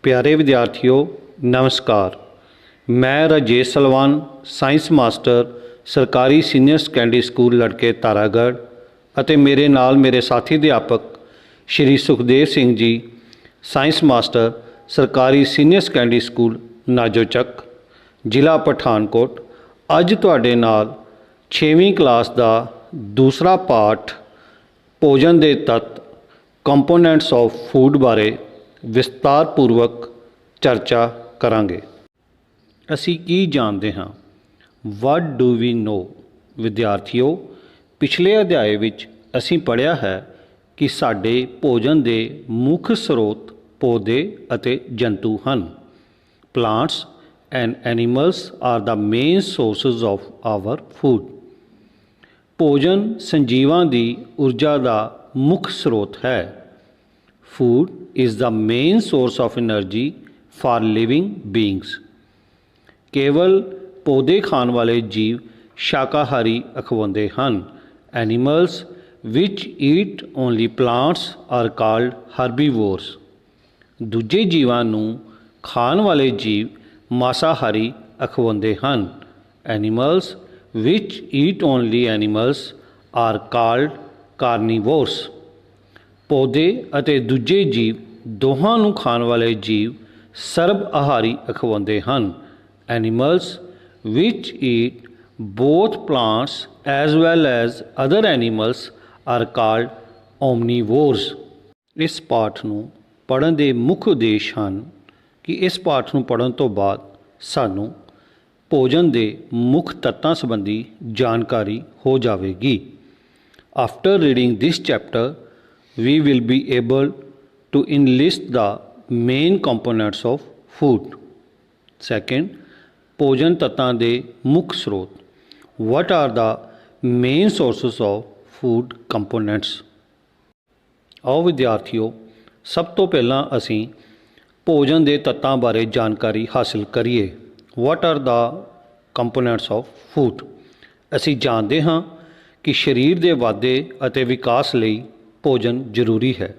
प्यारे विद्यार्थियों नमस्कार। मैं राजेश सलवान साइंस मास्टर सरकारी सीनियर सैकेंडरी स्कूल लड़के तारागढ़ ਅਤੇ ਮੇਰੇ ਨਾਲ ਮੇਰੇ ਸਾਥੀ ਅਧਿਆਪਕ ਸ਼੍ਰੀ ਸੁਖਦੇਵ ਸਿੰਘ ਜੀ ਸਾਇੰਸ ਮਾਸਟਰ ਸਰਕਾਰੀ ਸੀਨੀਅਰ ਸੈਕੰਡਰੀ ਸਕੂਲ ਨਾਜੋਚੱਕ ਜ਼ਿਲ੍ਹਾ ਪਠਾਨਕੋਟ ਅੱਜ ਤੁਹਾਡੇ ਨਾਲ 6ਵੀਂ ਕਲਾਸ ਦਾ ਦੂਸਰਾ ਪਾਠ ਭੋਜਨ ਦੇ ਤੱਤ ਕੰਪੋਨੈਂਟਸ ਆਫ ਫੂਡ ਬਾਰੇ ਵਿਸਤਾਰਪੂਰਵਕ ਚਰਚਾ ਕਰਾਂਗੇ। ਅਸੀਂ ਕੀ ਜਾਣਦੇ ਹਾਂ? ਵਾਟ ਡੂ ਵੀ ਨੋ? ਵਿਦਿਆਰਥੀਓ, ਪਿਛਲੇ ਅਧਿਆਏ ਵਿੱਚ ਅਸੀਂ ਪੜ੍ਹਿਆ ਹੈ ਕਿ ਸਾਡੇ ਭੋਜਨ ਦੇ ਮੁੱਖ ਸਰੋਤ ਪੌਦੇ ਅਤੇ ਜੰਤੂ ਹਨ। Plants and animals are the main sources of our food. ਭੋਜਨ ਸੰਜੀਵਾਂ ਦੀ ਊਰਜਾ ਦਾ ਮੁੱਖ ਸਰੋਤ ਹੈ। Food is the main source of energy for living beings. ਕੇਵਲ ਪੌਦੇ ਖਾਣ ਵਾਲੇ ਜੀਵ ਸ਼ਾਕਾਹਾਰੀ ਅਖਵਾਉਂਦੇ ਹਨ। Animals which eat only plants are called herbivores। ਦੂਜੇ ਜੀਵਾਂ ਨੂੰ ਖਾਣ ਵਾਲੇ ਜੀਵ ਮਾਸਾਹਾਰੀ ਅਖਵਾਉਂਦੇ ਹਨ। Animals which eat only animals are called carnivores। ਪੌਦੇ ਅਤੇ ਦੂਜੇ ਜੀਵ ਦੋਹਾਂ ਨੂੰ ਖਾਣ ਵਾਲੇ ਜੀਵ ਸਰਬ ਆਹਾਰੀ ਅਖਵਾਉਂਦੇ ਹਨ। Animals which eat both plants as well as other animals are called omnivores। ਇਸ ਪਾਠ ਨੂੰ ਪੜ੍ਹਨ ਦੇ ਮੁੱਖ ਉਦੇਸ਼ ਹਨ ਕਿ ਇਸ ਪਾਠ ਨੂੰ ਪੜ੍ਹਨ ਤੋਂ ਬਾਅਦ ਸਾਨੂੰ ਭੋਜਨ ਦੇ ਮੁੱਖ ਤੱਤਾਂ ਸੰਬੰਧੀ ਜਾਣਕਾਰੀ ਹੋ ਜਾਵੇਗੀ। After reading this chapter we will be able to enlist the main components of food। Second, ਭੋਜਨ ਤੱਤਾਂ ਦੇ ਮੁੱਖ ਸਰੋਤ। What are the main sources of food components? ਆਓ ਵਿਦਿਆਰਥੀਓ, ਸਭ ਤੋਂ ਪਹਿਲਾਂ ਅਸੀਂ ਭੋਜਨ ਦੇ ਤੱਤਾਂ ਬਾਰੇ ਜਾਣਕਾਰੀ ਹਾਸਲ ਕਰੀਏ। What are the components of food? ਅਸੀਂ ਜਾਣਦੇ ਹਾਂ ਕਿ ਸਰੀਰ ਦੇ ਵਾਧੇ ਅਤੇ ਵਿਕਾਸ ਲਈ ਭੋਜਨ ਜ਼ਰੂਰੀ ਹੈ।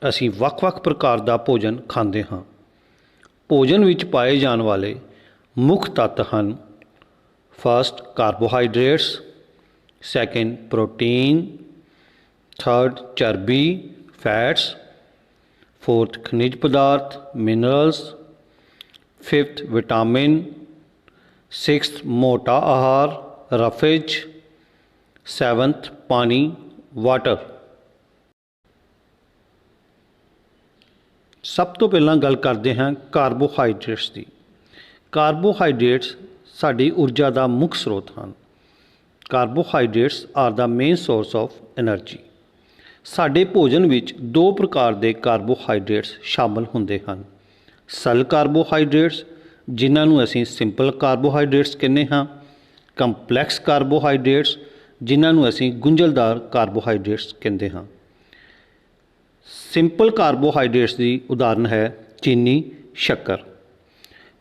ਅਸੀਂ ਵੱਖ-ਵੱਖ ਪ੍ਰਕਾਰ ਦਾ ਭੋਜਨ ਖਾਂਦੇ ਹਾਂ। ਭੋਜਨ ਵਿੱਚ ਪਾਏ ਜਾਣ ਵਾਲੇ ਮੁੱਖ ਤੱਤ ਹਨ। First, carbohydrates. Second, protein. Third, ਚਰਬੀ ਫੈਟਸ। ਫੋਰਥ, ਖਣਿਜ ਪਦਾਰਥ ਮਿਨਰਲਸ। Fifth, vitamin. ਸਿਕਸਥ, ਮੋਟਾ ਆਹਾਰ ਰਫੇਜ। ਸੈਵਨਥ, ਪਾਣੀ ਵਾਟਰ। ਸਭ ਤੋਂ ਪਹਿਲਾਂ ਗੱਲ ਕਰਦੇ ਹਾਂ ਕਾਰਬੋਹਾਈਡਰੇਟਸ ਦੀ। ਕਾਰਬੋਹਾਈਡਰੇਟਸ ਸਾਡੀ ਊਰਜਾ ਦਾ ਮੁੱਖ ਸਰੋਤ ਹਨ। Carbohydrates are the main source of energy. ਸਾਡੇ ਭੋਜਨ ਵਿੱਚ ਦੋ ਪ੍ਰਕਾਰ ਦੇ ਕਾਰਬੋਹਾਈਡਰੇਟਸ ਸ਼ਾਮਲ ਹੁੰਦੇ ਹਨ। ਸਰਲ ਕਾਰਬੋਹਾਈਡਰੇਟਸ, ਜਿਨ੍ਹਾਂ ਨੂੰ ਅਸੀਂ ਸਿੰਪਲ ਕਾਰਬੋਹਾਈਡਰੇਟਸ ਕਹਿੰਦੇ ਹਾਂ। ਕੰਪਲੈਕਸ ਕਾਰਬੋਹਾਈਡਰੇਟਸ, ਜਿਨ੍ਹਾਂ ਨੂੰ ਅਸੀਂ ਗੁੰਝਲਦਾਰ ਕਾਰਬੋਹਾਈਡਰੇਟਸ ਕਹਿੰਦੇ ਹਾਂ। ਸਿੰਪਲ ਕਾਰਬੋਹਾਈਡਰੇਟਸ ਦੀ ਉਦਾਹਰਨ ਹੈ ਚੀਨੀ, ਸ਼ੱਕਰ।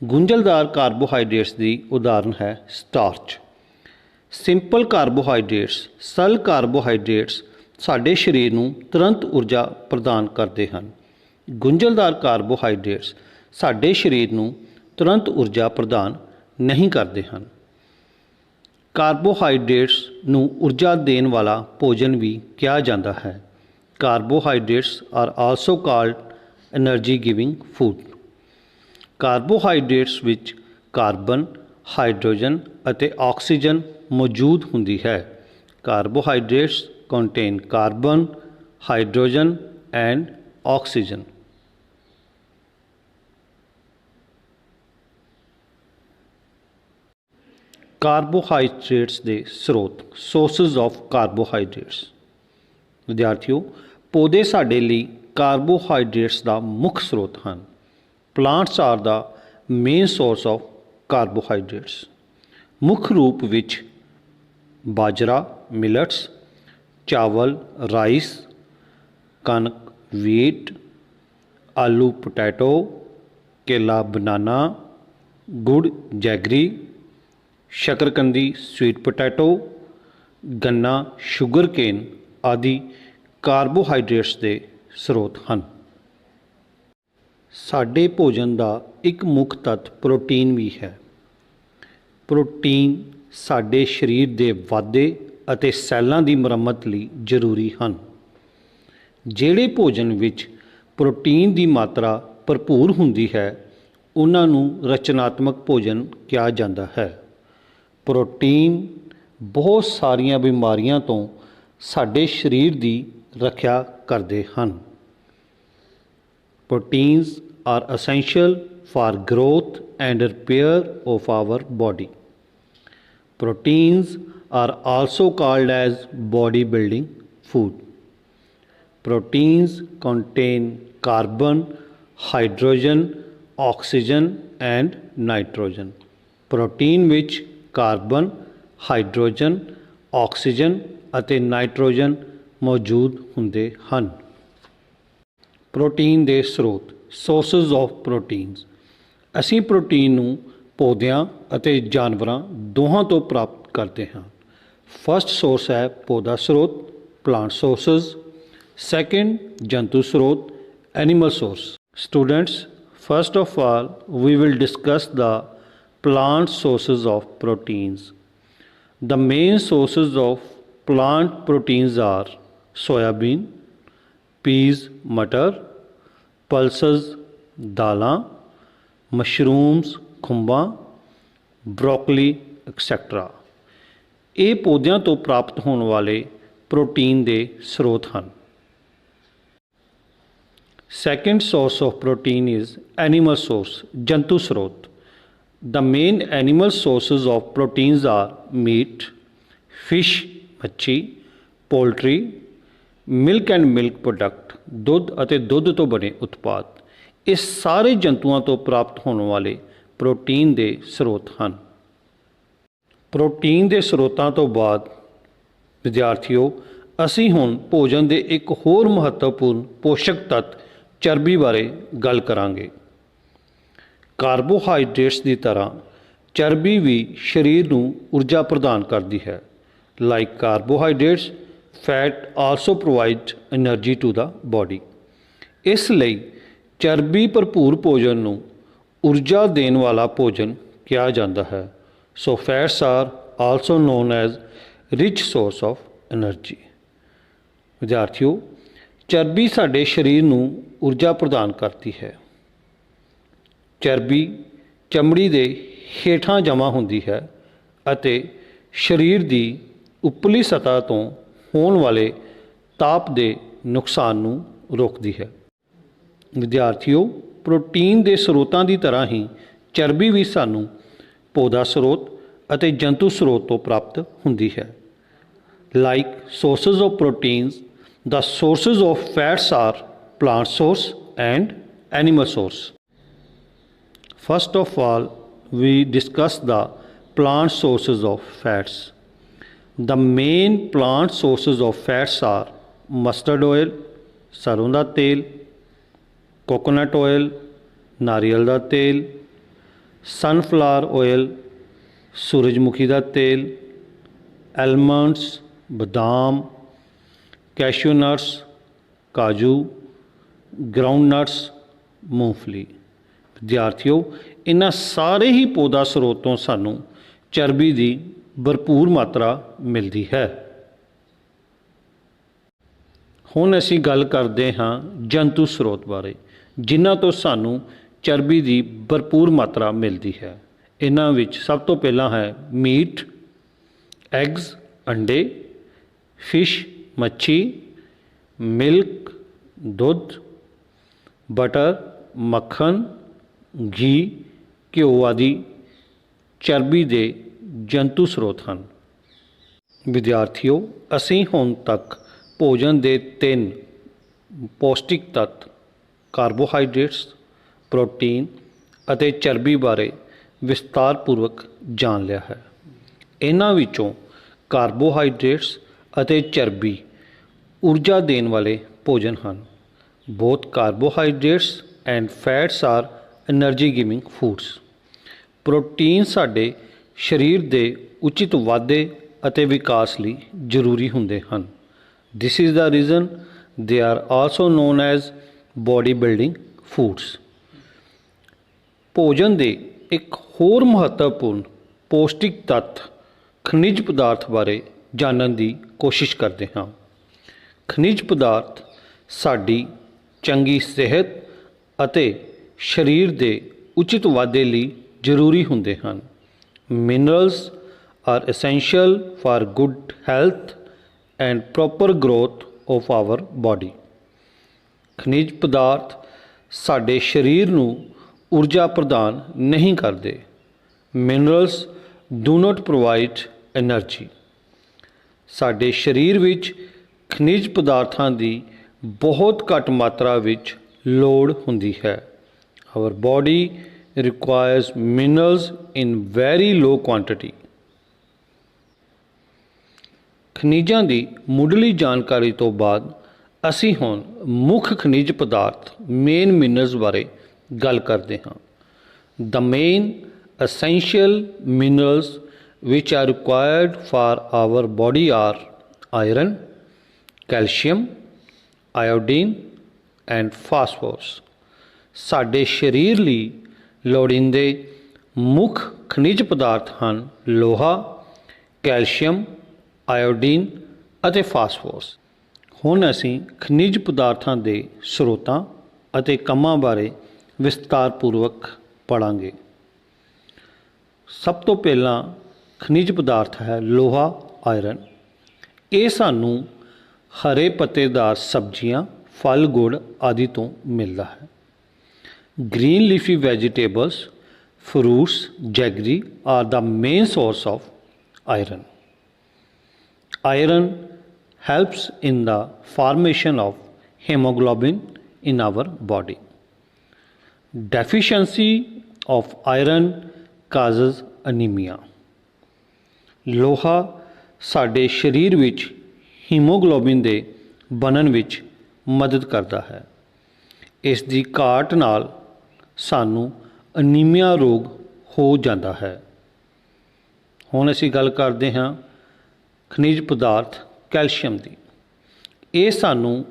ਗੁੰਝਲਦਾਰ ਕਾਰਬੋਹਾਈਡਰੇਟਸ ਦੀ ਉਦਾਹਰਨ ਹੈ ਸਟਾਰਚ। ਸਿੰਪਲ ਕਾਰਬੋਹਾਈਡਰੇਟਸ, ਸਰਲ ਕਾਰਬੋਹਾਈਡਰੇਟਸ ਸਾਡੇ ਸਰੀਰ ਨੂੰ ਤੁਰੰਤ ਊਰਜਾ ਪ੍ਰਦਾਨ ਕਰਦੇ ਹਨ। ਗੁੰਝਲਦਾਰ ਕਾਰਬੋਹਾਈਡਰੇਟਸ ਸਾਡੇ ਸਰੀਰ ਨੂੰ ਤੁਰੰਤ ਊਰਜਾ ਪ੍ਰਦਾਨ ਨਹੀਂ ਕਰਦੇ ਹਨ। ਕਾਰਬੋਹਾਈਡਰੇਟਸ ਨੂੰ ਊਰਜਾ ਦੇਣ ਵਾਲਾ ਭੋਜਨ ਵੀ ਕਿਹਾ ਜਾਂਦਾ ਹੈ। Carbohydrates are also called energy giving food. Carbohydrates ਵਿੱਚ ਕਾਰਬਨ, ਹਾਈਡਰੋਜਨ ਅਤੇ ਆਕਸੀਜਨ ਮੌਜੂਦ ਹੁੰਦੀ ਹੈ। Carbohydrates contain carbon, hydrogen and oxygen। Carbohydrates ਦੇ ਸਰੋਤ, ਸੋਰਸਿਸ ਆਫ ਕਾਰਬੋਹਾਈਡਰੇਟਸ। ਵਿਦਿਆਰਥੀਓ, ਪੌਦੇ ਸਾਡੇ ਲਈ ਕਾਰਬੋਹਾਈਡਰੇਟਸ ਦਾ ਮੁੱਖ ਸਰੋਤ ਹਨ। Plants are the main source of carbohydrates. ਮੁੱਖ ਰੂਪ ਵਿੱਚ ਬਾਜਰਾ ਮਿਲਟਸ, ਚਾਵਲ ਰਾਈਸ, ਕਣਕ ਵੀਟ, ਆਲੂ ਪੋਟੈਟੋ, ਕੇਲਾ ਬਨਾਨਾ, ਗੁੜ ਜੈਗਰੀ, ਸ਼ਕਰਕੰਦੀ ਸਵੀਟ ਪੋਟੈਟੋ, ਗੰਨਾ ਸ਼ੂਗਰ ਕੇਨ ਆਦਿ ਕਾਰਬੋਹਾਈਡਰੇਟਸ ਦੇ ਸਰੋਤ ਹਨ। ਸਾਡੇ ਭੋਜਨ ਦਾ ਇੱਕ ਮੁੱਖ ਤੱਤ ਪ੍ਰੋਟੀਨ ਵੀ ਹੈ। ਪ੍ਰੋਟੀਨ ਸਾਡੇ ਸਰੀਰ ਦੇ ਵਾਧੇ ਅਤੇ ਸੈੱਲਾਂ ਦੀ ਮੁਰੰਮਤ ਲਈ ਜ਼ਰੂਰੀ ਹਨ। ਜਿਹੜੇ ਭੋਜਨ ਵਿੱਚ ਪ੍ਰੋਟੀਨ ਦੀ ਮਾਤਰਾ ਭਰਪੂਰ ਹੁੰਦੀ ਹੈ ਉਹਨਾਂ ਨੂੰ ਰਚਨਾਤਮਕ ਭੋਜਨ ਕਿਹਾ ਜਾਂਦਾ ਹੈ। ਪ੍ਰੋਟੀਨ ਬਹੁਤ ਸਾਰੀਆਂ ਬਿਮਾਰੀਆਂ ਤੋਂ ਸਾਡੇ ਸਰੀਰ ਦੀ ਰੱਖਿਆ ਕਰਦੇ ਹਨ। Proteins are essential for growth and repair of our body. Proteins are also called as bodybuilding food. Proteins contain carbon, hydrogen, oxygen and nitrogen. Protein ਵਿੱਚ ਕਾਰਬਨ, ਹਾਈਡਰੋਜਨ, ਆਕਸੀਜਨ ਅਤੇ ਨਾਈਟ੍ਰੋਜਨ ਮੌਜੂਦ ਹੁੰਦੇ ਹਨ। ਪ੍ਰੋਟੀਨ ਦੇ ਸਰੋਤ ਸੋਰਸਿਸ ਆਫ ਪ੍ਰੋਟੀਨਸ। ਅਸੀਂ protein ਨੂੰ ਪੌਦਿਆਂ ਅਤੇ ਜਾਨਵਰਾਂ ਦੋਹਾਂ ਤੋਂ ਪ੍ਰਾਪਤ ਕਰਦੇ ਹਾਂ। ਫਸਟ ਸੋਰਸ ਹੈ ਪੌਦਾ ਸਰੋਤ ਪਲਾਂਟ ਸੋਰਸਿਸ, ਸੈਕਿੰਡ ਜੰਤੂ ਸਰੋਤ animal source. Students, first of all we will discuss the plant sources of proteins. The main sources of plant proteins are soybean, peas ਮਟਰ, ਪਲਸਸ ਦਾਲਾਂ, ਮਸ਼ਰੂਮਸ ਖੁੰਬਾਂ, ਬਰੋਕਲੀ ਐਕਸੈਟਰਾ। ਇਹ ਪੌਦਿਆਂ ਤੋਂ ਪ੍ਰਾਪਤ ਹੋਣ ਵਾਲੇ ਪ੍ਰੋਟੀਨ ਦੇ ਸਰੋਤ ਹਨ। Second source of protein is animal source ਜੰਤੂ ਸਰੋਤ। The main animal sources of proteins are meat, fish ਮੱਛੀ, poultry, milk and milk product ਦੁੱਧ ਅਤੇ ਦੁੱਧ ਤੋਂ ਬਣੇ ਉਤਪਾਦ। ਇਹ ਸਾਰੇ ਜੰਤੂਆਂ ਤੋਂ ਪ੍ਰਾਪਤ ਹੋਣ ਵਾਲੇ ਪ੍ਰੋਟੀਨ ਦੇ ਸਰੋਤ ਹਨ। ਪ੍ਰੋਟੀਨ ਦੇ ਸਰੋਤਾਂ ਤੋਂ ਬਾਅਦ ਵਿਦਿਆਰਥੀਓ ਅਸੀਂ ਹੁਣ ਭੋਜਨ ਦੇ ਇੱਕ ਹੋਰ ਮਹੱਤਵਪੂਰਨ ਪੋਸ਼ਕ ਤੱਤ ਚਰਬੀ ਬਾਰੇ ਗੱਲ ਕਰਾਂਗੇ। ਕਾਰਬੋਹਾਈਡਰੇਟਸ ਦੀ ਤਰ੍ਹਾਂ ਚਰਬੀ ਵੀ ਸਰੀਰ ਨੂੰ ਊਰਜਾ ਪ੍ਰਦਾਨ ਕਰਦੀ ਹੈ। Like carbohydrates fat also provide energy to the body. ਇਸ ਲਈ ਚਰਬੀ ਭਰਪੂਰ ਭੋਜਨ ਨੂੰ ਊਰਜਾ ਦੇਣ ਵਾਲਾ ਭੋਜਨ ਕਿਹਾ ਜਾਂਦਾ ਹੈ। So fats are also known as rich source of energy. ਵਿਦਿਆਰਥੀਓ ਚਰਬੀ ਸਾਡੇ ਸਰੀਰ ਨੂੰ ਊਰਜਾ ਪ੍ਰਦਾਨ ਕਰਦੀ ਹੈ। ਚਰਬੀ ਚਮੜੀ ਦੇ ਹੇਠਾਂ ਜਮ੍ਹਾਂ ਹੁੰਦੀ ਹੈ ਅਤੇ ਸਰੀਰ ਦੀ ਉੱਪਰਲੀ ਸਤ੍ਹਾ ਤੋਂ ਹੋਣ ਵਾਲੇ ਤਾਪ ਦੇ ਨੁਕਸਾਨ ਨੂੰ ਰੋਕਦੀ ਹੈ। ਵਿਦਿਆਰਥੀਓ ਪ੍ਰੋਟੀਨ ਦੇ ਸਰੋਤਾਂ ਦੀ ਤਰ੍ਹਾਂ ਹੀ ਚਰਬੀ ਵੀ ਸਾਨੂੰ ਪੌਦਾ ਸਰੋਤ ਅਤੇ ਜੰਤੂ ਸਰੋਤ ਤੋਂ ਪ੍ਰਾਪਤ ਹੁੰਦੀ ਹੈ। Like sources of proteins the sources of fats are plant source and animal source. First of all, we discuss the plant sources of fats. The main plant sources of fats are mustard oil, ਸਰੋਂ ਦਾ ਤੇਲ, coconut oil, ਨਾਰੀਅਲ ਦਾ ਤੇਲ, sunflower oil, ਸੂਰਜਮੁਖੀ ਦਾ ਤੇਲ, almonds, ਬਦਾਮ, ਕੈਸ਼ੂ nuts, ਕਾਜੂ, ground nuts, ਮੂੰਗਫਲੀ। ਵਿਦਿਆਰਥੀਓ ਇਹਨਾਂ ਸਾਰੇ ਹੀ ਪੌਦਾ ਸਰੋਤ ਤੋਂ ਸਾਨੂੰ ਚਰਬੀ ਦੀ ਭਰਪੂਰ ਮਾਤਰਾ ਮਿਲਦੀ ਹੈ। ਹੁਣ ਅਸੀਂ ਗੱਲ ਕਰਦੇ ਹਾਂ ਜੰਤੂ ਸਰੋਤ ਬਾਰੇ ਜਿਨ੍ਹਾਂ ਤੋਂ ਸਾਨੂੰ ਚਰਬੀ ਦੀ ਭਰਪੂਰ ਮਾਤਰਾ ਮਿਲਦੀ ਹੈ। ਇਹਨਾਂ ਵਿੱਚ ਸਭ ਤੋਂ ਪਹਿਲਾਂ ਹੈ ਮੀਟ, ਐਗਜ਼ ਅੰਡੇ, ਫਿਸ਼ ਮੱਛੀ, ਮਿਲਕ ਦੁੱਧ, ਬਟਰ ਮੱਖਣ, ਘੀ, ਘਿਓ ਆਦਿ ਚਰਬੀ ਦੇ ਜੰਤੂ ਸਰੋਤ ਹਨ। ਵਿਦਿਆਰਥੀਓ ਅਸੀਂ ਹੁਣ ਤੱਕ ਭੋਜਨ ਦੇ 3 ਪੌਸ਼ਟਿਕ ਤੱਤ ਕਾਰਬੋਹਾਈਡਰੇਟਸ, ਪ੍ਰੋਟੀਨ ਅਤੇ ਚਰਬੀ ਬਾਰੇ ਵਿਸਤਾਰਪੂਰਵਕ ਜਾਣ ਲਿਆ ਹੈ। ਇਹਨਾਂ ਵਿੱਚੋਂ ਕਾਰਬੋਹਾਈਡਰੇਟਸ ਅਤੇ ਚਰਬੀ ਊਰਜਾ ਦੇਣ ਵਾਲੇ ਭੋਜਨ ਹਨ। Both carbohydrates and fats are energy giving foods. Protein ਸਾਡੇ ਸਰੀਰ ਦੇ ਉਚਿਤ ਵਾਧੇ ਅਤੇ ਵਿਕਾਸ ਲਈ ਜ਼ਰੂਰੀ ਹੁੰਦੇ ਹਨ। This is the reason they are also known as body building foods. ਭੋਜਨ ਦੇ ਇੱਕ ਹੋਰ ਮਹੱਤਵਪੂਰਨ ਪੌਸ਼ਟਿਕ ਤੱਤ ਖਣਿਜ ਪਦਾਰਥ ਬਾਰੇ ਜਾਣਨ ਦੀ ਕੋਸ਼ਿਸ਼ ਕਰਦੇ ਹਾਂ। ਖਣਿਜ ਪਦਾਰਥ ਸਾਡੀ ਚੰਗੀ ਸਿਹਤ ਅਤੇ ਸਰੀਰ ਦੇ ਉਚਿਤ ਵਾਧੇ ਲਈ ਜ਼ਰੂਰੀ ਹੁੰਦੇ ਹਨ। Minerals are essential for good health and proper growth of our body. ਖਣਿਜ ਪਦਾਰਥ ਸਾਡੇ ਸਰੀਰ ਨੂੰ ਊਰਜਾ ਪ੍ਰਦਾਨ ਨਹੀਂ ਕਰਦੇ। Minerals do not provide energy. ਸਾਡੇ ਸਰੀਰ ਵਿੱਚ ਖਣਿਜ ਪਦਾਰਥਾਂ ਦੀ ਬਹੁਤ ਘੱਟ ਮਾਤਰਾ ਵਿੱਚ ਲੋੜ ਹੁੰਦੀ ਹੈ। ਆਵਰ ਬਾਡੀ ਰਿਕੁਆਇਰਸ ਮਿਨਰਲਸ ਇਨ ਵੈਰੀ ਲੋ ਕੁਆਂਟਿਟੀ। ਖਣਿਜਾਂ ਦੀ ਮੁੱਢਲੀ ਜਾਣਕਾਰੀ ਤੋਂ ਬਾਅਦ ਅਸੀਂ ਹੁਣ ਮੁੱਖ ਖਣਿਜ ਪਦਾਰਥ ਮੇਨ ਮਿਨਰਲਸ ਬਾਰੇ ਗੱਲ ਕਰਦੇ ਹਾਂ। ਦ main essential minerals which are required for our body are iron, calcium, iodine and phosphorus। ਸਾਡੇ ਸਰੀਰ ਲਈ ਲੋੜੀਂਦੇ ਮੁੱਖ ਖਣਿਜ ਪਦਾਰਥ ਹਨ ਲੋਹਾ, ਕੈਲਸ਼ੀਅਮ, ਆਇਓਡੀਨ ਅਤੇ ਫਾਸਫੋਰਸ। ਹੁਣ ਅਸੀਂ ਖਣਿਜ ਪਦਾਰਥਾਂ ਦੇ ਸਰੋਤਾਂ ਅਤੇ ਕੰਮਾਂ ਬਾਰੇ ਵਿਸਤਾਰਪੂਰਵਕ ਪੜ੍ਹਾਂਗੇ। ਸਭ ਤੋਂ ਪਹਿਲਾਂ ਖਣਿਜ ਪਦਾਰਥ ਹੈ ਲੋਹਾ, ਆਇਰਨ। ਇਹ ਸਾਨੂੰ ਹਰੇ ਪੱਤੇਦਾਰ ਸਬਜ਼ੀਆਂ, ਫਲ, ਗੁੜ ਆਦਿ ਤੋਂ ਮਿਲਦਾ ਹੈ। Green leafy vegetables, fruits, jaggery are the main source of iron. Iron helps in the formation of hemoglobin in our body. Deficiency of iron causes anemia। ਲੋਹਾ ਸਾਡੇ ਸਰੀਰ ਵਿੱਚ ਹੀਮੋਗਲੋਬਿਨ ਦੇ ਬਣਨ ਵਿੱਚ ਮਦਦ ਕਰਦਾ ਹੈ। ਇਸ ਦੀ ਘਾਟ ਨਾਲ ਸਾਨੂੰ ਅਨੀਮੀਆ ਰੋਗ ਹੋ ਜਾਂਦਾ ਹੈ। ਹੁਣ ਅਸੀਂ ਗੱਲ ਕਰਦੇ ਹਾਂ ਖਣਿਜ ਪਦਾਰਥ ਕੈਲਸ਼ੀਅਮ ਦੀ। ਇਹ ਸਾਨੂੰ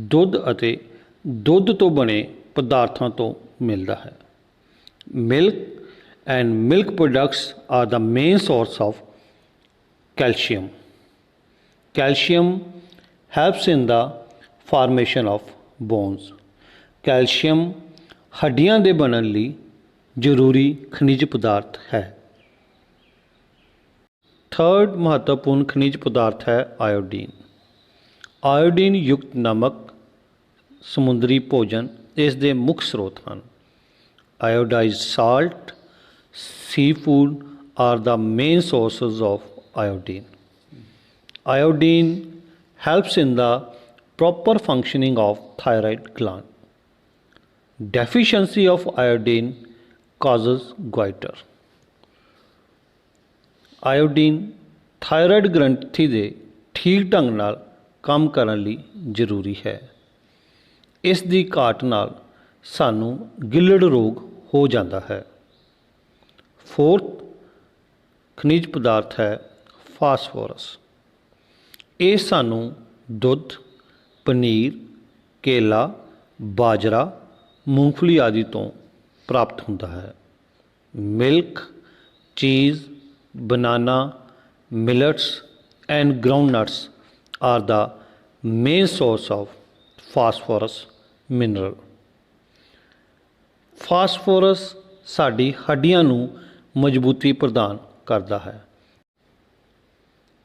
ਦੁੱਧ ਅਤੇ ਦੁੱਧ ਤੋਂ ਬਣੇ ਪਦਾਰਥਾਂ ਤੋਂ ਮਿਲਦਾ ਹੈ। Milk and milk products are the main source of calcium. Calcium helps in the formation of bones. Calcium ਹੱਡੀਆਂ ਦੇ ਬਣਨ ਲਈ ਜ਼ਰੂਰੀ ਖਣਿਜ ਪਦਾਰਥ ਹੈ। ਥਰਡ ਮਹੱਤਵਪੂਰਨ ਖਣਿਜ ਪਦਾਰਥ ਹੈ ਆਇਓਡੀਨ। ਆਇਓਡੀਨ ਯੁਕਤ ਨਮਕ ਸਮੁੰਦਰੀ ਭੋਜਨ ਇਸ ਦੇ ਮੁੱਖ ਸਰੋਤ ਹਨ। Iodised salt, seafood are the main sources of iodine. Iodine helps in the proper functioning of thyroid gland. Deficiency of iodine causes goitre. Iodine thyroid ਗ੍ਰੰਥੀ ਦੇ ਠੀਕ ਢੰਗ ਨਾਲ ਕੰਮ ਕਰਨ ਲਈ ਜ਼ਰੂਰੀ ਹੈ। ਇਸ ਦੀ ਘਾਟ ਨਾਲ ਸਾਨੂੰ ਗਿੱਲੜ ਰੋਗ ਹੋ ਜਾਂਦਾ ਹੈ। ਫੋਰਥ ਖਣਿਜ ਪਦਾਰਥ ਹੈ ਫਾਸਫੋਰਸ। ਇਹ ਸਾਨੂੰ ਦੁੱਧ, ਪਨੀਰ, ਕੇਲਾ, ਬਾਜਰਾ, ਮੂੰਗਫਲੀ ਆਦਿ ਤੋਂ ਪ੍ਰਾਪਤ ਹੁੰਦਾ ਹੈ। ਮਿਲਕ, ਚੀਜ਼, banana, millets and groundnuts are the main source of phosphorus mineral। Phosphorus ਸਾਡੀ ਹੱਡੀਆਂ ਨੂੰ ਮਜ਼ਬੂਤੀ ਪ੍ਰਦਾਨ ਕਰਦਾ ਹੈ।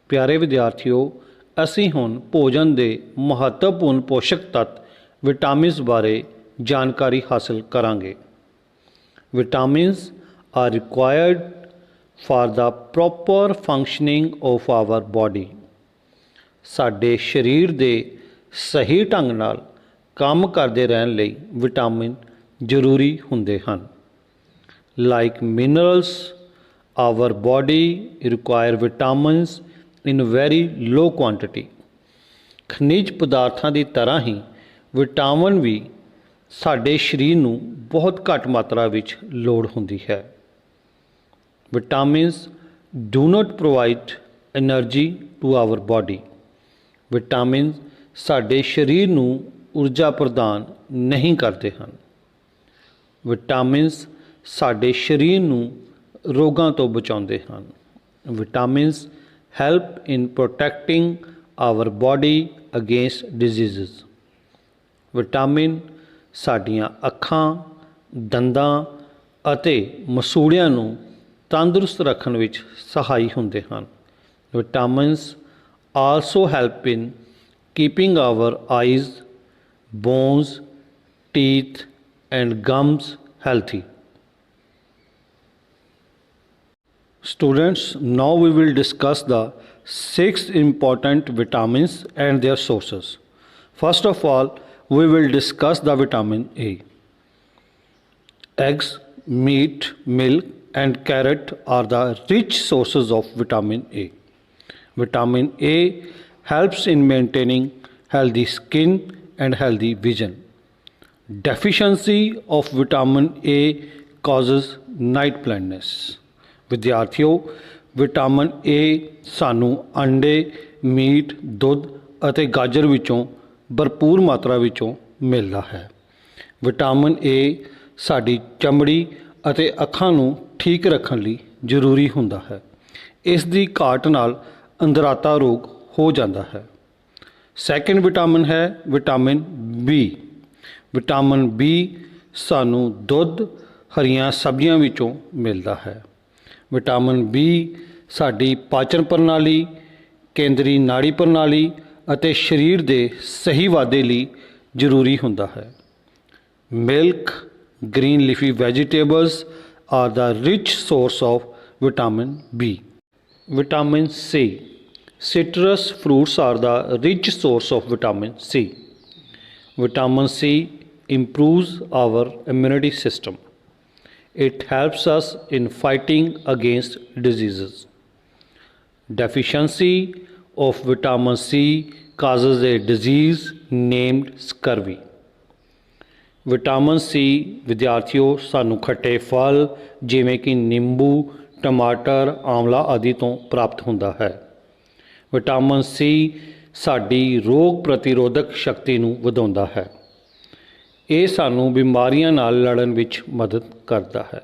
ਪਿਆਰੇ ਵਿਦਿਆਰਥੀਓ, ਅਸੀਂ ਹੁਣ ਭੋਜਨ ਦੇ ਮਹੱਤਵਪੂਰਨ ਪੋਸ਼ਕ ਤੱਤ ਵਿਟਾਮਿਨਸ ਬਾਰੇ ਜਾਣਕਾਰੀ ਹਾਸਲ ਕਰਾਂਗੇ। Vitamins are required for the proper functioning of our body। ਸਾਡੇ ਸਰੀਰ ਦੇ ਸਹੀ ਢੰਗ ਨਾਲ ਕੰਮ ਕਰਦੇ ਰਹਿਣ ਲਈ ਵਿਟਾਮਿਨ ਜ਼ਰੂਰੀ ਹੁੰਦੇ ਹਨ। Like minerals our body require vitamins in very low quantity. ਖਣਿਜ ਪਦਾਰਥਾਂ ਦੀ ਤਰ੍ਹਾਂ ਹੀ ਵਿਟਾਮਿਨ ਵੀ ਸਾਡੇ ਸਰੀਰ ਨੂੰ ਬਹੁਤ ਘੱਟ ਮਾਤਰਾ ਵਿੱਚ ਲੋੜ ਹੁੰਦੀ ਹੈ। Vitamins do not provide energy to our body। Vitamin ਸਾਡੇ ਸਰੀਰ ਨੂੰ ਊਰਜਾ ਪ੍ਰਦਾਨ ਨਹੀਂ ਕਰਦੇ ਹਨ। ਵਿਟਾਮਿਨਸ ਸਾਡੇ ਸਰੀਰ ਨੂੰ ਰੋਗਾਂ ਤੋਂ ਬਚਾਉਂਦੇ ਹਨ। Vitamins help in protecting our body against diseases. Vitamin ਸਾਡੀਆਂ ਅੱਖਾਂ, ਦੰਦਾਂ ਅਤੇ ਮਸੂੜਿਆਂ ਨੂੰ ਤੰਦਰੁਸਤ ਰੱਖਣ ਵਿੱਚ ਸਹਾਈ ਹੁੰਦੇ ਹਨ। Vitamins also help in keeping our eyes, bones, teeth and gums healthy. Students, now we will discuss the 6 important vitamins and their sources. First of all, we will discuss the vitamin A. Eggs, meat, milk and carrot are the rich sources of vitamin A. Vitamin A helps in maintaining healthy skin and healthy vision. Deficiency of vitamin A causes night blindness. ਵਿਦਿਆਰਥੀਓ, vitamin A ਸਾਨੂੰ ਅੰਡੇ, meat, ਦੁੱਧ ਅਤੇ ਗਾਜਰ ਵਿੱਚੋਂ ਭਰਪੂਰ ਮਾਤਰਾ ਵਿੱਚੋਂ ਮਿਲਦਾ ਹੈ। ਵਿਟਾਮਿਨ A ਸਾਡੀ ਚਮੜੀ ਅਤੇ ਅੱਖਾਂ ਨੂੰ ਠੀਕ ਰੱਖਣ ਲਈ ਜ਼ਰੂਰੀ ਹੁੰਦਾ ਹੈ। ਇਸ ਦੀ ਘਾਟ ਨਾਲ ਅੰਧਰਾਤਾ ਰੋਗ ਹੋ ਜਾਂਦਾ ਹੈ। ਸੈਕਿੰਡ ਵਿਟਾਮਿਨ ਹੈ ਵਿਟਾਮਿਨ B। ਵਿਟਾਮਿਨ B ਸਾਨੂੰ ਦੁੱਧ, ਹਰੀਆਂ ਸਬਜ਼ੀਆਂ ਵਿੱਚੋਂ ਮਿਲਦਾ ਹੈ। ਵਿਟਾਮਿਨ B ਸਾਡੀ ਪਾਚਨ ਪ੍ਰਣਾਲੀ, ਕੇਂਦਰੀ ਨਾੜੀ ਪ੍ਰਣਾਲੀ ਅਤੇ ਸਰੀਰ ਦੇ ਸਹੀ ਵਾਧੇ ਲਈ ਜ਼ਰੂਰੀ ਹੁੰਦਾ ਹੈ। Milk, green leafy vegetables are the rich source of vitamin B. Vitamin C. Citrus fruits are the rich source of vitamin C. Vitamin C improves our immunity system. It helps us in fighting against diseases. Deficiency of vitamin C causes a disease named scurvy. Vitamin C ਵਿਦਿਆਰਥੀਓ ਸਾਨੂੰ ਖੱਟੇ ਫਲ ਜਿਵੇਂ ਕਿ ਨਿੰਬੂ, ਟਮਾਟਰ, ਆਮਲਾ ਆਦਿ ਤੋਂ ਪ੍ਰਾਪਤ ਹੁੰਦਾ ਹੈ। ਵਿਟਾਮਿਨ C ਸਾਡੀ ਰੋਗ ਪ੍ਰਤੀਰੋਧਕ ਸ਼ਕਤੀ ਨੂੰ ਵਧਾਉਂਦਾ ਹੈ। ਇਹ ਸਾਨੂੰ ਬਿਮਾਰੀਆਂ ਨਾਲ ਲੜਨ ਵਿੱਚ ਮਦਦ ਕਰਦਾ ਹੈ।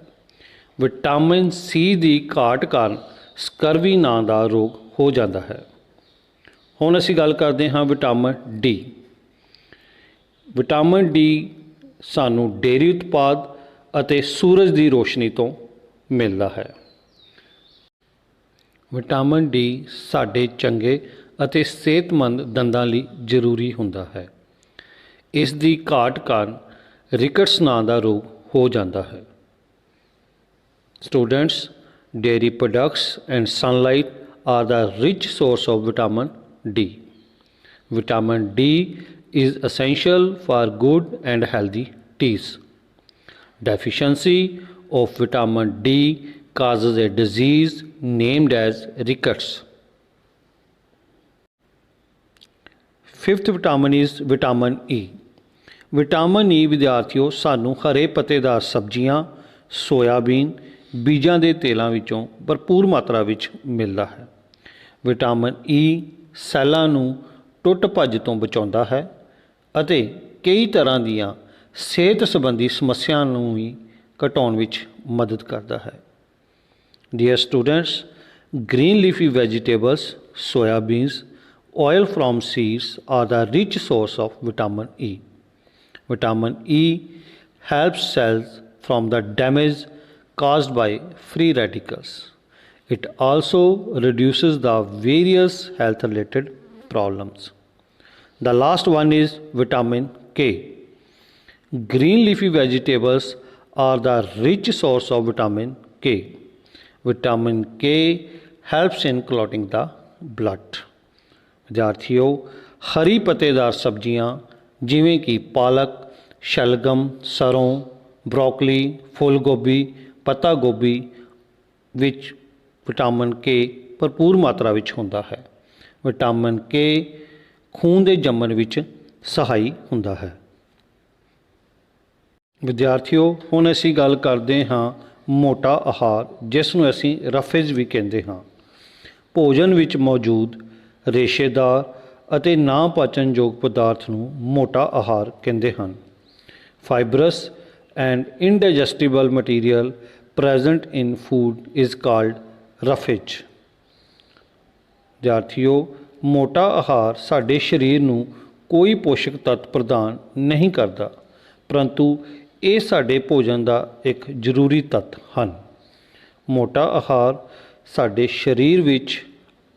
ਵਿਟਾਮਿਨ C ਦੀ ਘਾਟ ਕਾਰਨ ਸਕਰਵੀ ਨਾਂ ਦਾ ਰੋਗ ਹੋ ਜਾਂਦਾ ਹੈ। ਹੁਣ ਅਸੀਂ ਗੱਲ ਕਰਦੇ ਹਾਂ ਵਿਟਾਮਿਨ D। ਵਿਟਾਮਿਨ D ਸਾਨੂੰ ਡੇਅਰੀ ਉਤਪਾਦ ਅਤੇ ਸੂਰਜ ਦੀ ਰੋਸ਼ਨੀ ਤੋਂ ਮਿਲਦਾ ਹੈ। ਵਿਟਾਮਿਨ D ਸਾਡੇ ਚੰਗੇ ਅਤੇ ਸਿਹਤਮੰਦ ਦੰਦਾਂ ਲਈ ਜ਼ਰੂਰੀ ਹੁੰਦਾ ਹੈ। ਇਸ ਦੀ ਘਾਟ ਕਾਰਨ ਰਿਕਟਸ ਨਾਂ ਦਾ ਰੋਗ ਹੋ ਜਾਂਦਾ ਹੈ। Students, dairy products and sunlight are the rich source of vitamin D. Vitamin D is essential for good and healthy teeth. Deficiency of vitamin D causes a disease named as rickets. Fifth vitamin is vitamin E. Vitamin E ਵਿਦਿਆਰਥੀਓ ਸਾਨੂੰ ਹਰੇ ਪੱਤੇਦਾਰ ਸਬਜ਼ੀਆਂ, soybean, ਬੀਜਾਂ ਦੇ ਤੇਲਾਂ ਵਿੱਚੋਂ ਭਰਪੂਰ ਮਾਤਰਾ ਵਿੱਚ ਮਿਲਦਾ ਹੈ। ਵਿਟਾਮਿਨ E ਸੈੱਲਾਂ ਨੂੰ ਟੁੱਟ ਭੱਜ ਤੋਂ ਬਚਾਉਂਦਾ ਹੈ ਅਤੇ ਕਈ ਤਰ੍ਹਾਂ ਦੀਆਂ ਸਿਹਤ ਸੰਬੰਧੀ ਸਮੱਸਿਆਵਾਂ ਨੂੰ ਵੀ ਘਟਾਉਣ ਵਿੱਚ ਮਦਦ ਕਰਦਾ ਹੈ। Dear students, green leafy vegetables, soyabeans, oil from seeds are the rich source of vitamin E. Vitamin E helps cells from the damage caused by free radicals. It also reduces the various health related problems. The last one is vitamin K. Green leafy vegetables are the rich source of vitamin K. Vitamin K helps in clotting the blood. ਵਿਦਿਆਰਥੀਓ, ਹਰੀ ਪੱਤੇਦਾਰ ਸਬਜ਼ੀਆਂ ਜਿਵੇਂ ਕਿ ਪਾਲਕ, ਸ਼ਲਗਮ, ਸਰੋਂ, broccoli, ਫੁੱਲ ਗੋਭੀ, ਪੱਤਾ ਗੋਭੀ ਵਿੱਚ ਵਿਟਾਮਿਨ K ਭਰਪੂਰ ਮਾਤਰਾ ਵਿੱਚ ਹੁੰਦਾ ਹੈ। ਵਿਟਾਮਿਨ K ਖੂਨ ਦੇ ਜੰਮਣ ਵਿੱਚ ਸਹਾਈ ਹੁੰਦਾ ਹੈ। ਵਿਦਿਆਰਥੀਓ, ਹੁਣ ਅਸੀਂ ਗੱਲ ਕਰਦੇ ਹਾਂ ਮੋਟਾ ਆਹਾਰ, ਜਿਸ ਨੂੰ ਅਸੀਂ ਰਫੇਜ਼ ਵੀ ਕਹਿੰਦੇ ਹਾਂ। ਭੋਜਨ ਵਿੱਚ ਮੌਜੂਦ ਰੇਸ਼ੇਦਾਰ ਅਤੇ ਨਾ ਪਾਚਨਯੋਗ ਪਦਾਰਥ ਨੂੰ ਮੋਟਾ ਆਹਾਰ ਕਹਿੰਦੇ ਹਨ। Fibres and indigestible material present in food is called roughage. ਵਿਦਿਆਰਥੀਓ, ਮੋਟਾ ਆਹਾਰ ਸਾਡੇ ਸਰੀਰ ਨੂੰ ਕੋਈ ਪੋਸ਼ਕ ਤੱਤ ਪ੍ਰਦਾਨ ਨਹੀਂ ਕਰਦਾ, ਪਰੰਤੂ ਇਹ ਸਾਡੇ ਭੋਜਨ ਦਾ ਇੱਕ ਜ਼ਰੂਰੀ ਤੱਤ ਹਨ। ਮੋਟਾ ਆਹਾਰ ਸਾਡੇ ਸਰੀਰ ਵਿੱਚ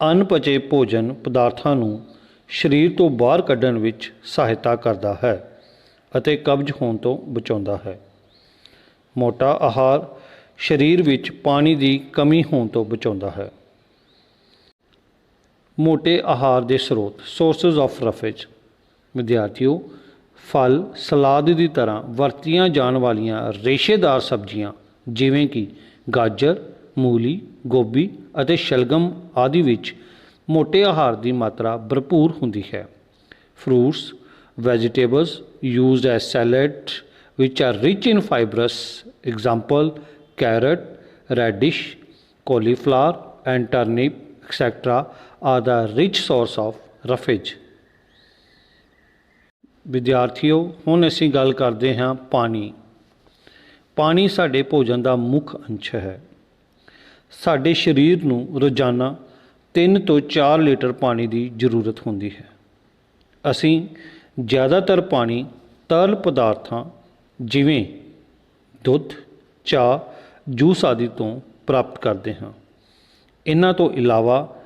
ਅਣਪਚੇ ਭੋਜਨ ਪਦਾਰਥਾਂ ਨੂੰ ਸਰੀਰ ਤੋਂ ਬਾਹਰ ਕੱਢਣ ਵਿੱਚ ਸਹਾਇਤਾ ਕਰਦਾ ਹੈ ਅਤੇ ਕਬਜ਼ ਹੋਣ ਤੋਂ ਬਚਾਉਂਦਾ ਹੈ। ਮੋਟਾ ਆਹਾਰ ਸਰੀਰ ਵਿੱਚ ਪਾਣੀ ਦੀ ਕਮੀ ਹੋਣ ਤੋਂ ਬਚਾਉਂਦਾ ਹੈ। ਮੋਟੇ ਆਹਾਰ ਦੇ ਸਰੋਤ ਸੋਰਸਿਸ ਆਫ ਰਫੇਜ। ਵਿਦਿਆਰਥੀਓ, ਫਲ ਸਲਾਦ ਦੀ ਤਰ੍ਹਾਂ ਵਰਤੀਆਂ ਜਾਣ ਵਾਲੀਆਂ ਰੇਸ਼ੇਦਾਰ ਸਬਜ਼ੀਆਂ ਜਿਵੇਂ ਕਿ ਗਾਜਰ, ਮੂਲੀ, ਗੋਭੀ ਅਤੇ ਸ਼ਲਗਮ ਆਦਿ ਵਿੱਚ ਮੋਟੇ ਆਹਾਰ ਦੀ ਮਾਤਰਾ ਭਰਪੂਰ ਹੁੰਦੀ ਹੈ। Fruits, vegetables used as salad which are rich in fibrous, example carrot, radish, cauliflower and turnip etc. are the rich source of roughage. ਵਿਦਿਆਰਥੀਓ, ਹੁਣ ਅਸੀਂ ਗੱਲ ਕਰਦੇ ਹਾਂ ਪਾਣੀ। ਪਾਣੀ ਸਾਡੇ ਭੋਜਨ ਦਾ ਮੁੱਖ ਅੰਸ਼ ਹੈ। ਸਾਡੇ ਸਰੀਰ ਨੂੰ ਰੋਜ਼ਾਨਾ 3 ਤੋਂ 4 ਲੀਟਰ ਪਾਣੀ ਦੀ ਜ਼ਰੂਰਤ ਹੁੰਦੀ ਹੈ। ਅਸੀਂ ਜ਼ਿਆਦਾਤਰ ਪਾਣੀ ਤਰਲ ਪਦਾਰਥਾਂ ਜਿਵੇਂ ਦੁੱਧ, ਚਾਹ, ਜੂਸ ਆਦਿ ਤੋਂ ਪ੍ਰਾਪਤ ਕਰਦੇ ਹਾਂ। ਇਹਨਾਂ ਤੋਂ ਇਲਾਵਾ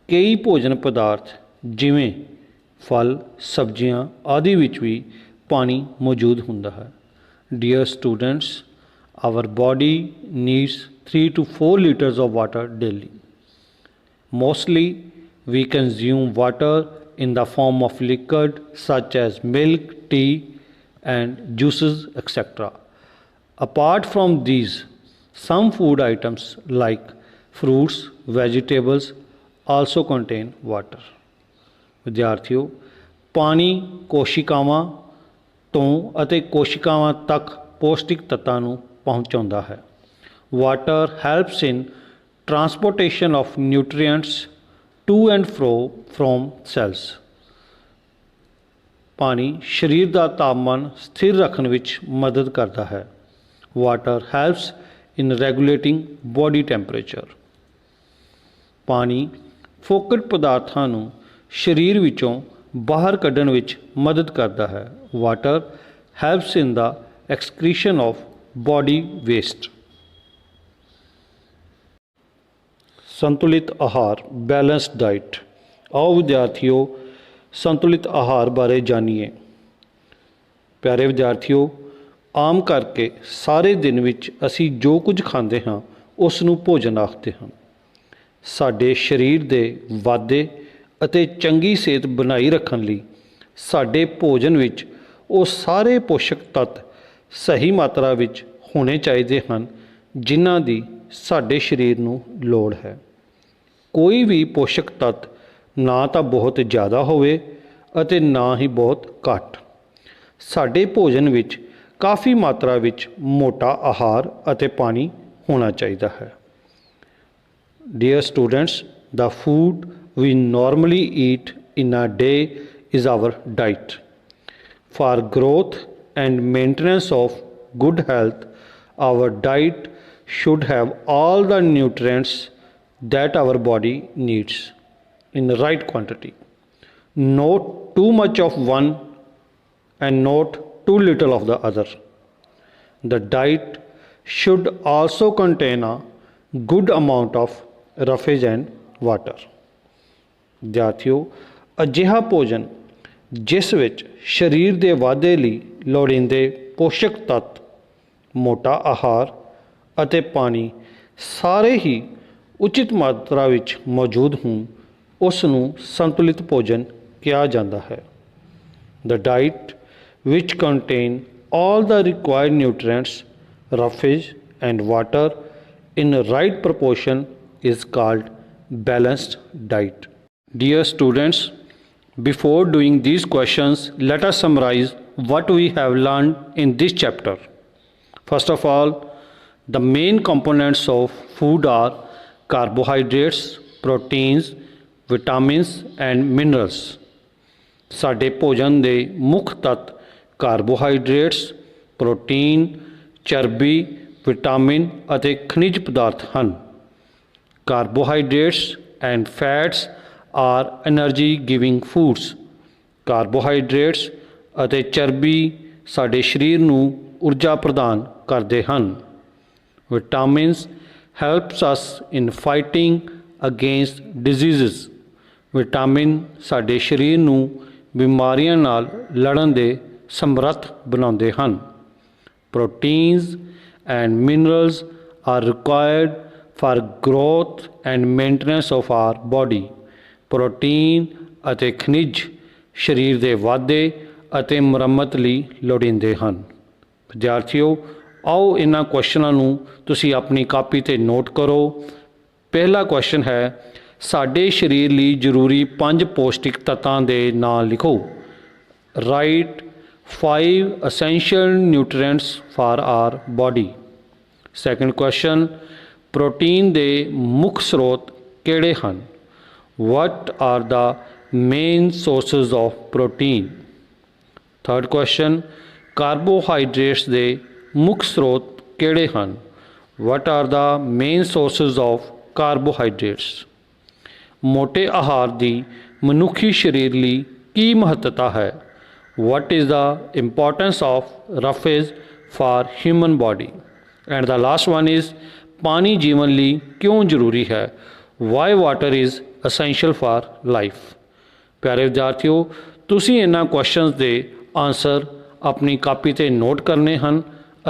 ਕਈ ਭੋਜਨ ਪਦਾਰਥ ਜਿਵੇਂ ਫਲ, ਸਬਜ਼ੀਆਂ ਆਦਿ ਵਿੱਚ ਵੀ ਪਾਣੀ ਮੌਜੂਦ ਹੁੰਦਾ ਹੈ। Dear students, our body needs 3 to 4 liters of water daily. Mostly we consume water in the form of liquid such as milk, tea and juices etc. Apart from these, some food items like fruits, vegetables also contain water. ਵਿਦਿਆਰਥੀਓ, ਪਾਣੀ ਕੋਸ਼ਿਕਾਵਾਂ ਤੋਂ ਅਤੇ ਕੋਸ਼ਿਕਾਵਾਂ ਤੱਕ ਪੌਸ਼ਟਿਕ ਤੱਤਾਂ ਨੂੰ ਪਹੁੰਚਾਉਂਦਾ ਹੈ। Water helps in transportation of nutrients to and fro from cells. ਪਾਣੀ ਸਰੀਰ ਦਾ ਤਾਪਮਾਨ ਸਥਿਰ ਰੱਖਣ ਵਿੱਚ ਮਦਦ ਕਰਦਾ ਹੈ। ਵਾਟਰ ਹੈਲਪਸ ਇਨ ਰੈਗੂਲੇਟਿੰਗ ਬੋਡੀ ਟੈਂਪਰੇਚਰ। ਪਾਣੀ ਫੋਕਟ ਪਦਾਰਥਾਂ ਨੂੰ ਸਰੀਰ ਵਿੱਚੋਂ ਬਾਹਰ ਕੱਢਣ ਵਿੱਚ ਮਦਦ ਕਰਦਾ ਹੈ। Water helps in the excretion of body waste. ਸੰਤੁਲਿਤ ਆਹਾਰ, ਬੈਲੈਂਸਡ ਡਾਈਟ। ਆਓ ਵਿਦਿਆਰਥੀਓ, ਸੰਤੁਲਿਤ ਆਹਾਰ ਬਾਰੇ ਜਾਣੀਏ। ਪਿਆਰੇ ਵਿਦਿਆਰਥੀਓ, ਆਮ ਕਰਕੇ ਸਾਰੇ ਦਿਨ ਵਿੱਚ ਅਸੀਂ ਜੋ ਕੁਝ ਖਾਂਦੇ ਹਾਂ ਉਸ ਨੂੰ ਭੋਜਨ ਆਖਦੇ ਹਾਂ। ਸਾਡੇ ਸਰੀਰ ਦੇ ਵਾਧੇ ਅਤੇ ਚੰਗੀ ਸਿਹਤ ਬਣਾਈ ਰੱਖਣ ਲਈ ਸਾਡੇ ਭੋਜਨ ਵਿੱਚ ਉਹ ਸਾਰੇ ਪੋਸ਼ਕ ਤੱਤ ਸਹੀ ਮਾਤਰਾ ਵਿੱਚ ਹੋਣੇ ਚਾਹੀਦੇ ਹਨ ਜਿਨ੍ਹਾਂ ਦੀ ਸਾਡੇ ਸਰੀਰ ਨੂੰ ਲੋੜ ਹੈ। ਕੋਈ ਵੀ ਪੋਸ਼ਕ ਤੱਤ ਨਾ ਤਾਂ ਬਹੁਤ ਜ਼ਿਆਦਾ ਹੋਵੇ ਅਤੇ ਨਾ ਹੀ ਬਹੁਤ ਘੱਟ। ਸਾਡੇ ਭੋਜਨ ਵਿੱਚ ਕਾਫੀ ਮਾਤਰਾ ਵਿੱਚ ਮੋਟਾ ਆਹਾਰ ਅਤੇ ਪਾਣੀ ਹੋਣਾ ਚਾਹੀਦਾ ਹੈ। Dear students, the food we normally eat in a day is our diet. For growth and maintenance of good health, our diet should have all the nutrients that our body needs in the right quantity. Not too much of one and not too little of the other. The diet should also contain a good amount of roughage and water. ਵਿਦਿਆਰਥੀਓ, ਅਜਿਹਾ ਭੋਜਨ ਜਿਸ ਵਿੱਚ ਸਰੀਰ ਦੇ ਵਾਧੇ ਲਈ ਲੋੜੀਂਦੇ ਪੋਸ਼ਕ ਤੱਤ, ਮੋਟਾ ਆਹਾਰ ਅਤੇ ਪਾਣੀ ਸਾਰੇ ਹੀ ਉਚਿਤ ਮਾਤਰਾ ਵਿੱਚ ਮੌਜੂਦ ਹੋਣ, ਉਸ ਨੂੰ ਸੰਤੁਲਿਤ ਭੋਜਨ ਕਿਹਾ ਜਾਂਦਾ ਹੈ। The diet which contain all the required nutrients, roughage and water in right proportion is called balanced diet. Dear students, before doing these questions, let us summarize what we have learned in this chapter. First of all, the main components of food are carbohydrates, proteins, vitamins and minerals. ਸਾਡੇ ਭੋਜਨ ਦੇ ਮੁੱਖ ਤੱਤ carbohydrates, protein, ਚਰਬੀ, vitamin ਅਤੇ ਖਣਿਜ ਪਦਾਰਥ ਹਨ। Carbohydrates and fats are energy giving foods. Carbohydrates ਅਤੇ ਚਰਬੀ ਸਾਡੇ ਸਰੀਰ ਨੂੰ ਊਰਜਾ ਪ੍ਰਦਾਨ ਕਰਦੇ ਹਨ। Vitamins helps us in fighting against diseases. Vitamin ਸਾਡੇ ਸਰੀਰ ਨੂੰ ਬਿਮਾਰੀਆਂ ਨਾਲ ਲੜਨ ਦੇ ਸਮਰੱਥ ਬਣਾਉਂਦੇ ਹਨ। Proteins and minerals are required for growth and maintenance of our body. Protein ਅਤੇ ਖਣਿਜ ਸਰੀਰ ਦੇ ਵਾਧੇ ਅਤੇ ਮੁਰੰਮਤ ਲਈ ਲੋੜੀਂਦੇ ਹਨ। ਵਿਦਿਆਰਥੀਓ, ਆਓ ਇਹਨਾਂ ਕੁਐਸਚਨਾਂ ਨੂੰ ਤੁਸੀਂ ਆਪਣੀ ਕਾਪੀ 'ਤੇ ਨੋਟ ਕਰੋ। ਪਹਿਲਾ ਕੁਐਸਚਨ ਹੈ, ਸਾਡੇ ਸਰੀਰ ਲਈ ਜ਼ਰੂਰੀ 5 ਪੌਸ਼ਟਿਕ ਤੱਤਾਂ ਦੇ ਨਾਂ ਲਿਖੋ। Right 5 essential nutrients for our body। Second question, protein ਦੇ ਮੁੱਖ ਸਰੋਤ ਕਿਹੜੇ ਹਨ? What are the main sources of protein? Third question, carbohydrates ਦੇ ਮੁੱਖ ਸਰੋਤ ਕਿਹੜੇ ਹਨ? What are the main sources of carbohydrates? ਮੋਟੇ ਆਹਾਰ ਦੀ ਮਨੁੱਖੀ ਸਰੀਰ ਲਈ ਕੀ ਮਹੱਤਤਾ ਹੈ? What is the importance of roughage for human body? And the last one is, ਪਾਣੀ ਜੀਵਨ ਲਈ ਕਿਉਂ ਜ਼ਰੂਰੀ ਹੈ? Why water is essential for life? ਪਿਆਰੇ ਵਿਦਿਆਰਥੀਓ, ਤੁਸੀਂ ਇਹਨਾਂ ਕੁਐਸਚਨਸ ਦੇ ਆਨਸਰ ਆਪਣੀ ਕਾਪੀ 'ਤੇ ਨੋਟ ਕਰਨੇ ਹਨ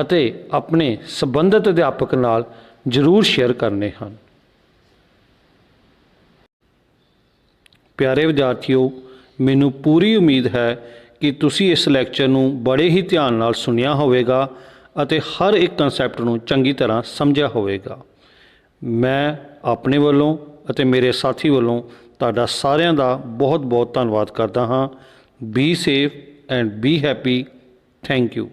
ਅਤੇ ਆਪਣੇ ਸੰਬੰਧਿਤ ਅਧਿਆਪਕ ਨਾਲ ਜ਼ਰੂਰ ਸ਼ੇਅਰ ਕਰਨੇ ਹਨ। ਪਿਆਰੇ ਵਿਦਿਆਰਥੀਓ, ਮੈਨੂੰ ਪੂਰੀ ਉਮੀਦ ਹੈ ਕਿ ਤੁਸੀਂ ਇਸ ਲੈਕਚਰ ਨੂੰ ਬੜੇ ਹੀ ਧਿਆਨ ਨਾਲ ਸੁਣਿਆ ਹੋਵੇਗਾ ਅਤੇ ਹਰ ਇੱਕ ਕਨਸੈਪਟ ਨੂੰ ਚੰਗੀ ਤਰ੍ਹਾਂ ਸਮਝਿਆ ਹੋਵੇਗਾ। ਮੈਂ ਆਪਣੇ ਵੱਲੋਂ ਅਤੇ ਮੇਰੇ ਸਾਥੀ ਵੱਲੋਂ ਤੁਹਾਡਾ ਸਾਰਿਆਂ ਦਾ ਬਹੁਤ ਬਹੁਤ ਧੰਨਵਾਦ ਕਰਦਾ ਹਾਂ। Be safe and be happy. Thank you.